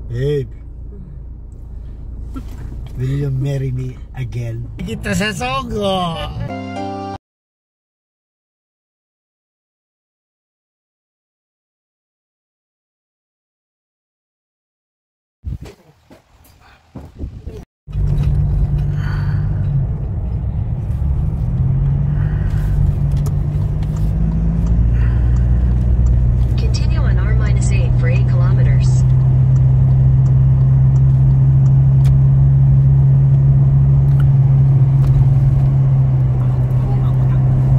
Babe, will you marry me again? Kita sa Sogo! Continue on R-8 for 8 kilometers.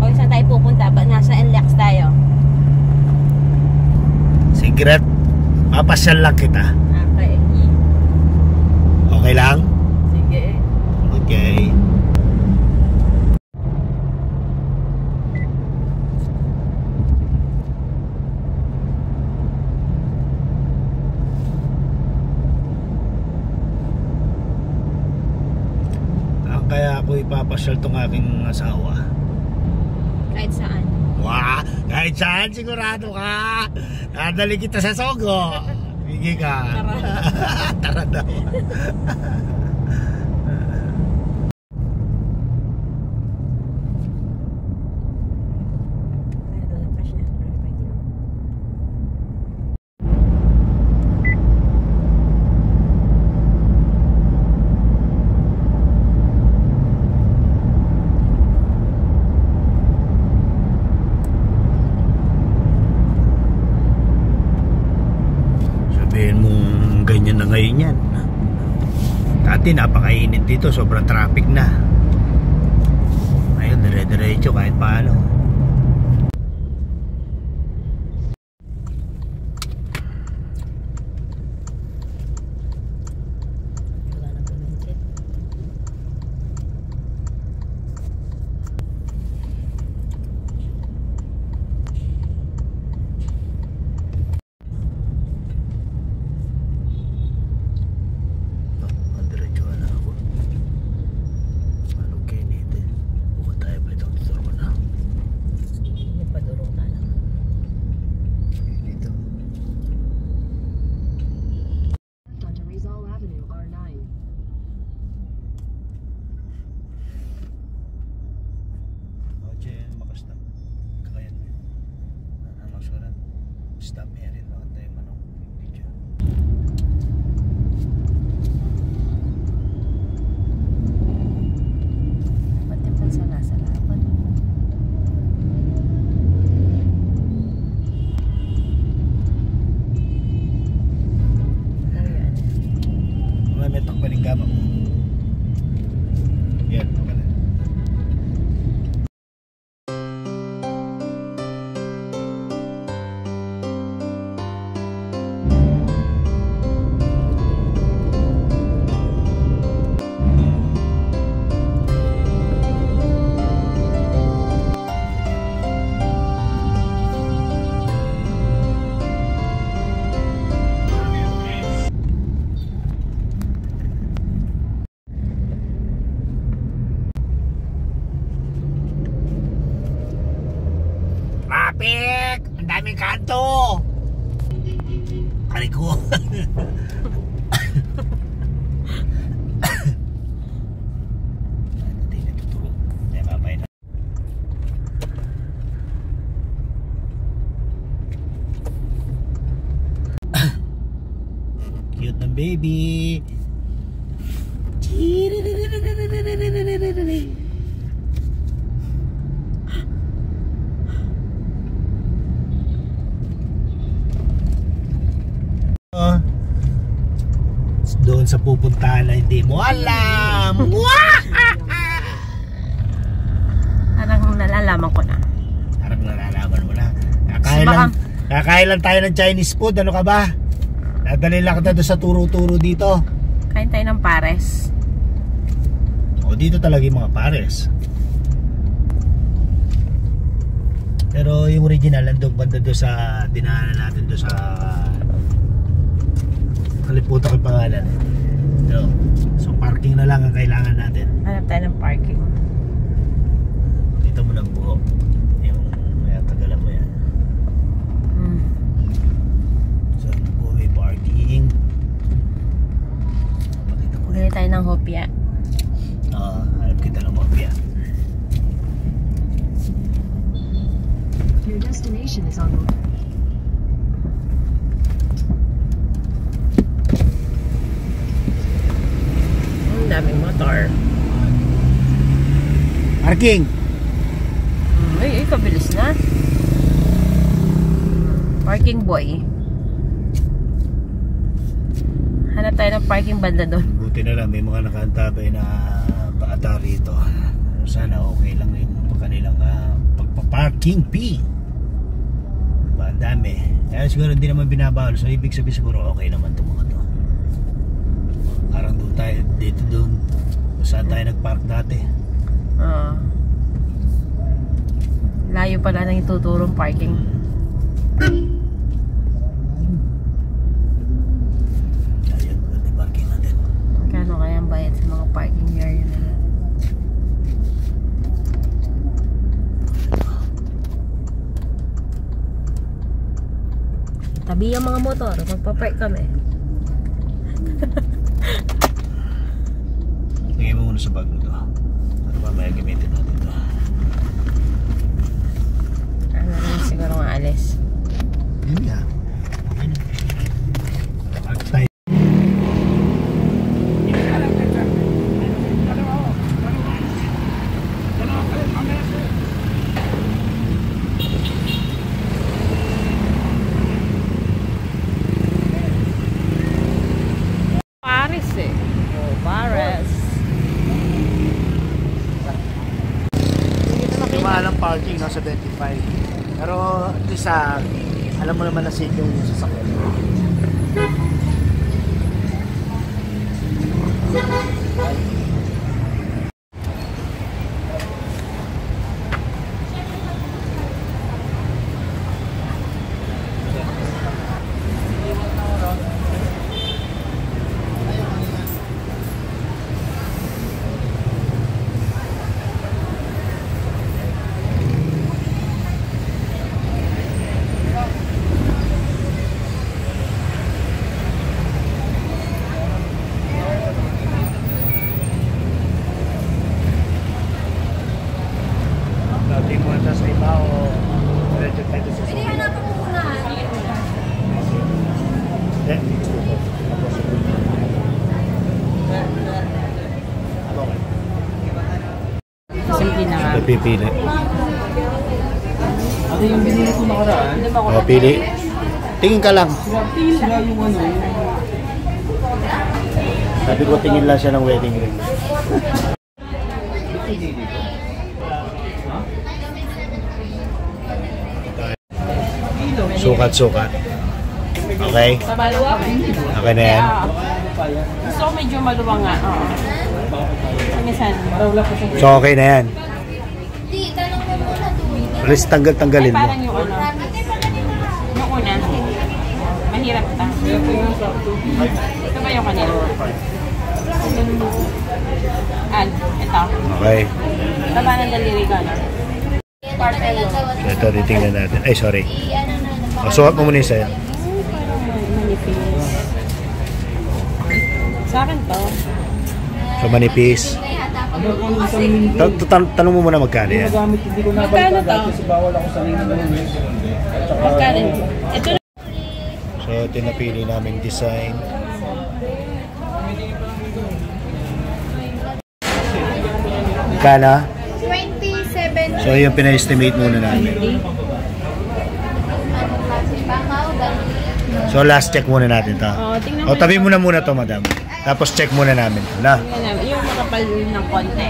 O, saan tayo pupunta? Nasa NLEX tayo. Secret, papasyal lang kita. Okay. Okay lang? Sige. Okay. Kaya ako ipapasyal tong aking asawa. Kahit saan. Wah, kahit saan sigurado ka. Dadali kita sa Sogo. Bigay ka. Tara daw. Sabihin mong ganyan na ngayon yan. Dati napakainit dito, sobrang traffic na. Ngayon dire-diretso kahit paano. Onto Rizal Avenue, R9. Oye, makastop. Kakayan mo. Ano surat? Stop meron lang tayo manong video. Pati pa sa nasa laban. May takpaling gama mo. Yan, okay na. Traffic! Ang daming kanto! Kari ko. Hindi natutulog. Hindi mamay na. Cute ng baby! Doon sa pupuntahan na hindi mo alam. Parang nalalaman ko na. Parang nalalaman mo na. Kakain lang tayo ng Chinese food. Ano ka ba? Dadalhin lang kita doon sa turo-turo dito. Kain tayo ng pares. O dito talaga yung mga pares. Pero yung original nandun banda doon sa dinaanan natin doon sa kaliputan ko yung pangalan. So parking na lang ang kailangan natin. Hanap tayo ng parking. Dito mo ng buo. Yung tagalan mo yan. So buo may parking. ng hopya. Hanap kita ng hopya. Your destination is on the Ang daming motor. Parking! Ay, kabilis na. Parking boy. Hanap tayo ng parking banda doon. Buti na lang, may mga nakaantabay na paata rito. Sana okay lang yung kanilang pagpa-parking fee. Diba, ang dami. Kaya siguro hindi naman binabawal. So ibig sabihin siguro okay naman itong mga to. Parang doon tayo, dito doon. Saan tayo nag-park dati. Layo pala ng ituturong parking. Ayan, maganda parking natin. Kano kaya ang bayad sa mga parking area nila? Tabi ang mga motor, magpa-park kami. Lagay mo muna sa bag nito. Ano ba may gamitin natin ito? Ano naman siguro nga alis. Yun nga. Park tayo. Paris eh. Oh, Paris. Mahal ang parking, no, sa 25. Pero at least alam mo naman na safe yung sasakyan. Dating mo sa iba o diretso tayo sa Hindi, hanapan mo muna. Sige na nga. Pipili. Ano yung binili ko nakaraan? O, pili. Tingin ka lang. Sila yung ano, Sabi ko tingin lang siya ng wedding ring. Sukat-sukat. Okay? Sa maluwang. Okay na yan. Gusto ko medyo maluwang nga. Oo. Minsan. So okay na yan. Please tanggalin mo. Parang yung ano. Yung una. Mahirap ito. Ito ba yung kanila? Ito. Okay. Taba ng daliri ka na. Ito, titingnan natin. Ay, sorry. Sukat mo muna yung sa'yo. Manipis. Sa akin to. So, manipis. Tanong mo muna magkano yan. gamit hindi ko Magkano nabalikan to? dati kasi bawal ako sa linggo ng Magkano? Ito na. So, ito yung napili namin design. Magkano? 27. So, yung pina-estimate muna namin. So, last check muna natin ito. Tingnan O, tabi muna to, madam. Tapos check muna namin ito. Na? Yung makapal ng konti.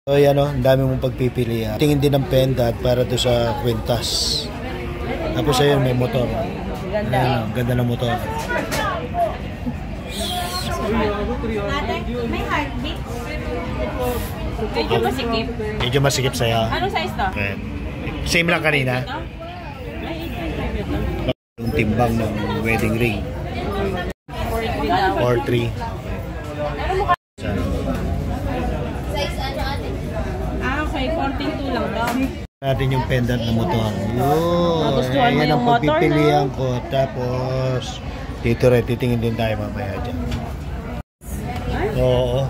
So, yan o. Ang dami mong pagpipilian. Tingin din ng pendant para to sa kwintas. Tapos, ayun, may motor. Ganda. Ayun, ganda ng motor. May heartbeat. Medyo masikip. Medyo masikip sa'yo. Anong size to? Okay. Same lang kanina. Yung timbang ng wedding ring. 4-3. Okay. 14.2 lang daw. Natin yung pendant na motor. Yun. Nagustuhan mo Ayan yung ang motor, pagpipilian ko. Tapos, Dito rin, titingin din tayo mamaya dyan. Oo.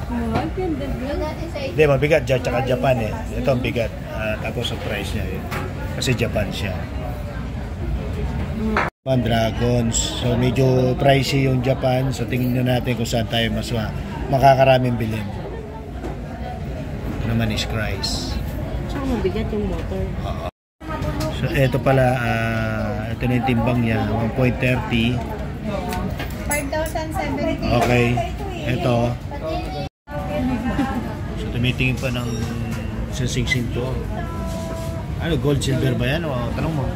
Hindi, mabigat dyan, tsaka Japan eh. Ito ang bigat. Tapos ang price niya yun. Kasi Japan siya. Dragons. So medyo pricey yung Japan. So tingin na natin kung saan tayo mas makakaraming bilhin. Ito naman is Christ. Tsaka mabigat yung motor. Oo. So ito pala, ito na yung timbang niya. 1.30. 5,070. Okay. Ito. So tumitingin pa ng singsing to. Ano, gold, silver ba yan? O, tanong mo.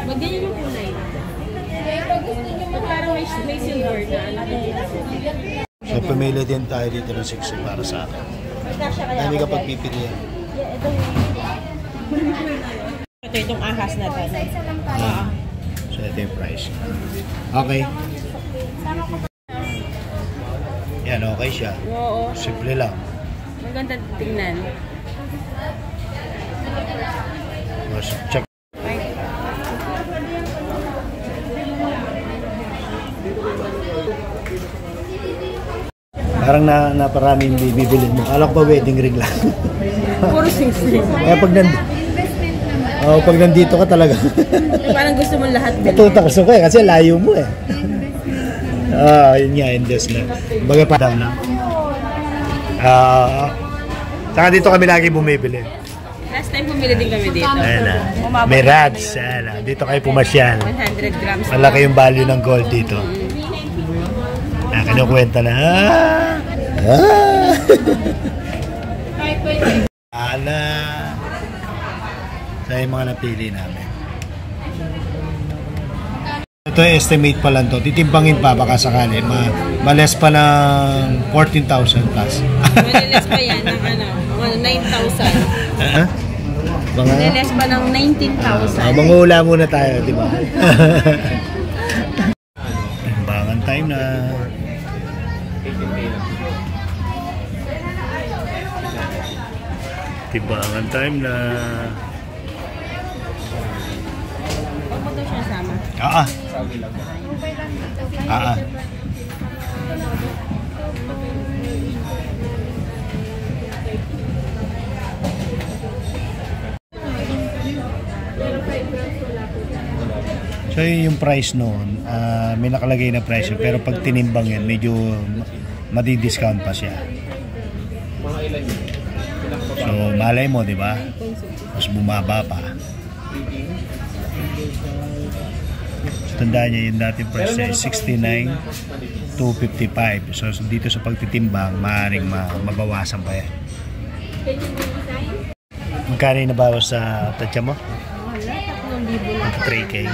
Ba't ganyan yung kulay? Parang may silver na. So pumili din tayo dito ng singsing para sa akin. Hindi ka pagpipilian. Ito itong ahas na tayo. So ito yung price. Okay. Yan, okay siya. Oo. Simple lang. Maganda tingnan. Check. Parang naparaming bibili mo. Alam ko ba wedding ring lang? Puro sing-sing. Kaya pag nandito ka talaga. Parang gusto mo lahat bilhin. Matutakso ka eh, kasi layo mo eh. Yun nga, invest na. Baga pa daw na. Saka dito kami lagi bumibili. Last time bumili din kami dito. Ayan na. May rads. Ayan na. Dito kayo pumasyal. 100 grams. Malaki yung value ng gold dito. Kinukwenta na. Ala. Sa yung mga napili namin. Ito yung estimate pa lang to. Titimbangin pa baka sakali. Males pa ng 14,000 plus. Maliles pa yan ng 9,000. Maliles pa ng 19,000. Mangula muna tayo, di ba? Timbangan time na. Timbangan time na. Huwag mo daw siya sama. So yung price noon, may nakalagay na price pero pag tinimbang yan, medyo madi-discount pa siya. So malay mo, di ba? Mas bumaba pa. So, tandaan niya yung dating price ay 69,255. So dito sa pagtitimbang, maaaring mabawasan pa yan. Magkano yung nabawas sa tatya mo? 3K.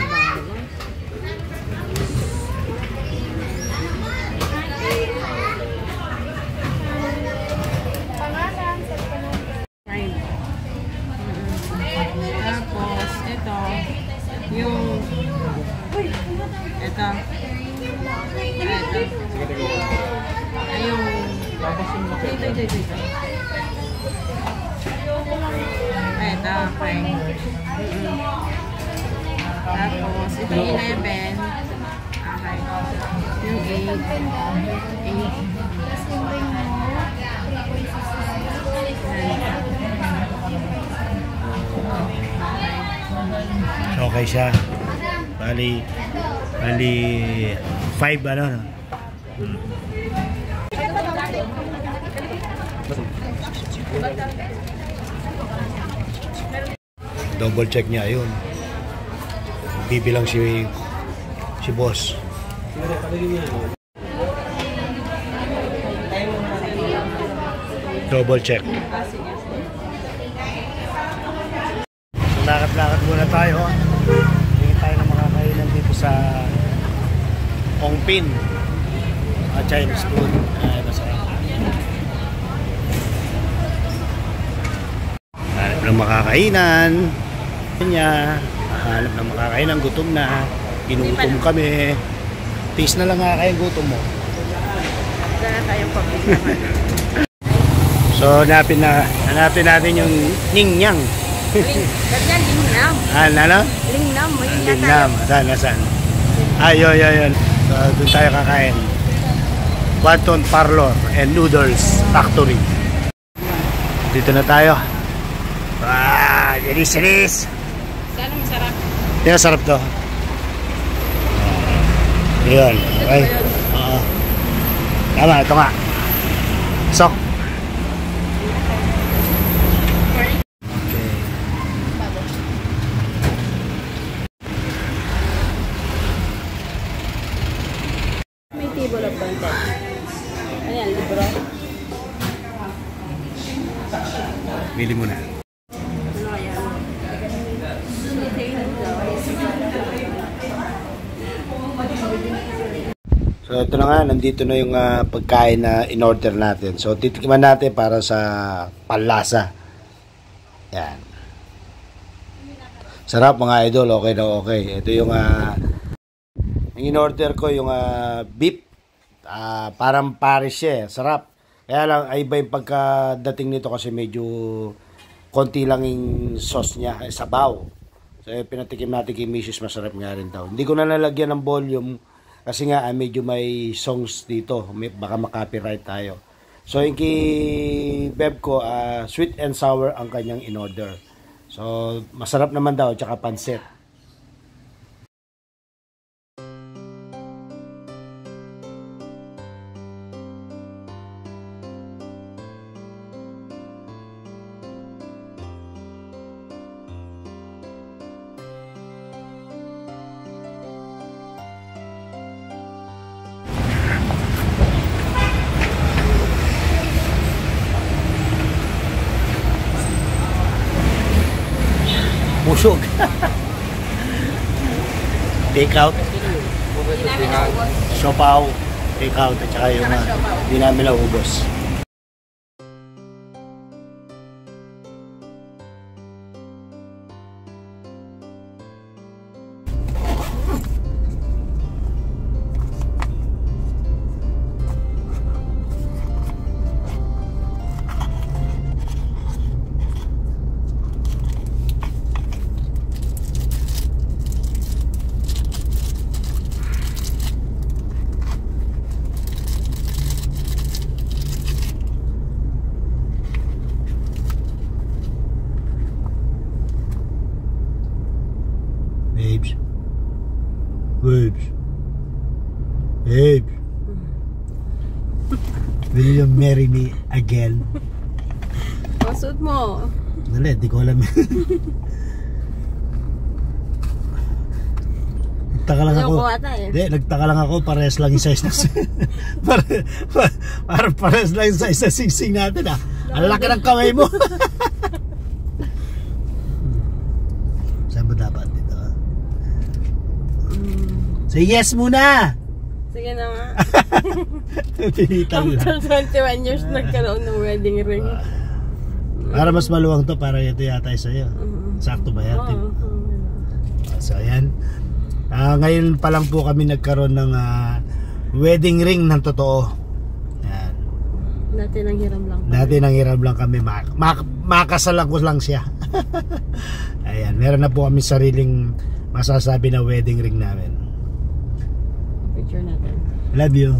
Tapos, ito. Yung... Ito. Ayun. Ito. Ito, okay. Tapos, ito yung 11. Okay. Yung 8. Okay siya. Bali 5 ano no? Double check niya yun. Bibilang si boss. Double check. So, lakad-lakad muna tayo. Hindi tayo na makakainan dito sa Ongpin. Chinese food. Hanap ng makakainan. Hanap ng makakainan. Gutom na. Inuutom kami. Taste na lang kaya gutom mo. Wala tayong public naman. So hanapin natin yung Ningyang. Ganyan, lingnam. Ano? Lingnam, may Lingnam. Saan? Ayun. So, doon tayo kakain. Wonton Parlor and Noodles Factory. Dito na tayo. Dilis. Sana masarap. Hindi, sarap to. Yun. Okay. Oo. Tama, ito nga. Sok. May table of contents. Ayan, libro. Bili mo na. Ano kaya? So ito na nga, nandito na yung pagkain na in-order natin. So titikman natin para sa panlasa. Yan. Sarap mga idol, okay na okay. Ito yung in-order ko yung beef. Parang Paris siya, sarap. Kaya lang ay iba yung pagkadating nito kasi medyo konti lang yung sauce niya, sabaw. So pinatikim natin kay Mrs. masarap nga rin daw. Hindi ko na nalagyan ng volume kasi nga medyo may songs dito, baka makopyright tayo. So yung kay Beb ko, sweet and sour ang kanyang in-order. So masarap naman daw, tsaka pansit. Busog. Take out. Siopaw. Take out. At saka yung hindi namin naubos. Babes. Will you marry me again? Pasod mo. Dali, di ko alam. Nagtaka lang ako. Nagtaka lang ako, parehas lang yung size na parehas lang yung size na sing-sing natin Ang laki ng kamay mo. Saan ba dapat dito? Say yes muna! Sige na nga. Tinitan lang. After 21 years nagkaroon ng wedding ring. Para mas maluwang to, para ito yata sa'yo. Sakto ba yan? So ayan. Ngayon pa lang po kami nagkaroon ng wedding ring ng totoo. Ayan. Dati nanghiram lang kami. Dati nanghiram lang kami. Makasalan ko lang siya. Ayan. Meron na po kami sariling masasabi na wedding ring namin. Picture natin. Love you.